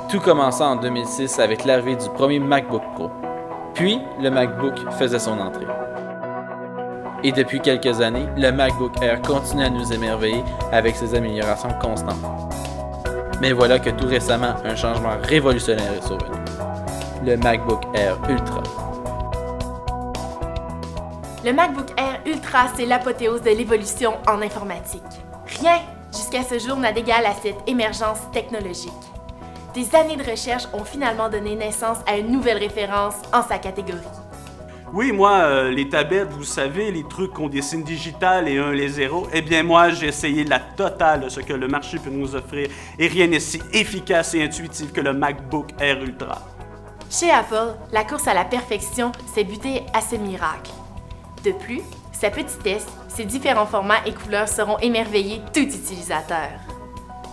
Tout commença en 2006 avec l'arrivée du premier MacBook Pro. Puis, le MacBook faisait son entrée. Et depuis quelques années, le MacBook Air continue à nous émerveiller avec ses améliorations constantes. Mais voilà que tout récemment, un changement révolutionnaire est survenu. Le MacBook Air Ultra. Le MacBook Air Ultra, c'est l'apothéose de l'évolution en informatique. Rien, jusqu'à ce jour, n'a d'égal à cette émergence technologique. Des années de recherche ont finalement donné naissance à une nouvelle référence en sa catégorie. Oui, moi, les tablettes, vous savez, les trucs qu'on dessine digital et les zéros, eh bien moi, j'ai essayé la totale de ce que le marché peut nous offrir et rien n'est si efficace et intuitif que le MacBook Air Ultra. Chez Apple, la course à la perfection s'est butée à ce miracle. De plus, sa petitesse, ses différents formats et couleurs seront émerveillés tout utilisateur.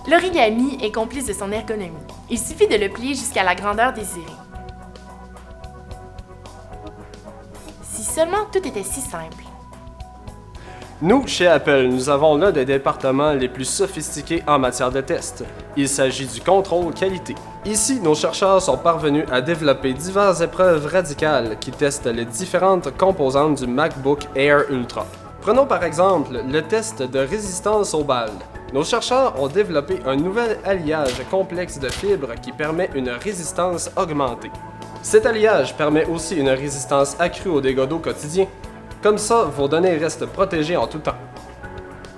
L'origami est complice de son ergonomie. Il suffit de le plier jusqu'à la grandeur désirée. Si seulement tout était si simple. Nous, chez Apple, nous avons l'un des départements les plus sophistiqués en matière de tests. Il s'agit du contrôle qualité. Ici, nos chercheurs sont parvenus à développer diverses épreuves radicales qui testent les différentes composantes du MacBook Air Ultra. Prenons par exemple le test de résistance aux balles. Nos chercheurs ont développé un nouvel alliage complexe de fibres qui permet une résistance augmentée. Cet alliage permet aussi une résistance accrue aux dégâts d'eau quotidiens. Comme ça, vos données restent protégées en tout temps.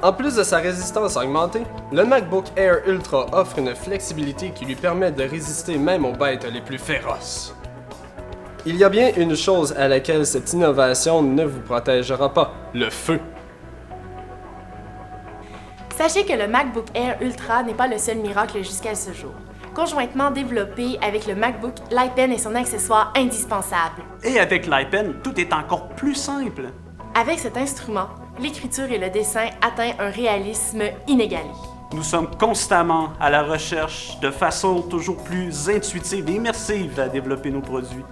En plus de sa résistance augmentée, le MacBook Air Ultra offre une flexibilité qui lui permet de résister même aux bêtes les plus féroces. Il y a bien une chose à laquelle cette innovation ne vous protégera pas, le feu. Sachez que le MacBook Air Ultra n'est pas le seul miracle jusqu'à ce jour. Conjointement développé avec le MacBook, l'iPen est son accessoire indispensable. Et avec l'iPen, tout est encore plus simple. Avec cet instrument, l'écriture et le dessin atteignent un réalisme inégalé. Nous sommes constamment à la recherche de façons toujours plus intuitives et immersives à développer nos produits.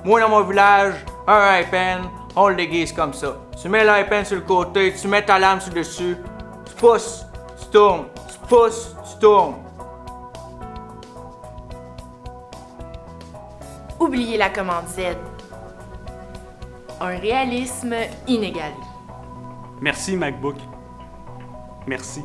Moi, dans mon village, un iPen, on le déguise comme ça. Tu mets l'iPen sur le côté, tu mets ta lame sur le dessus, tu pousses, tu tournes, tu pousses, tu tournes. Oubliez la commande Z. Un réalisme inégalé. Merci MacBook. Merci.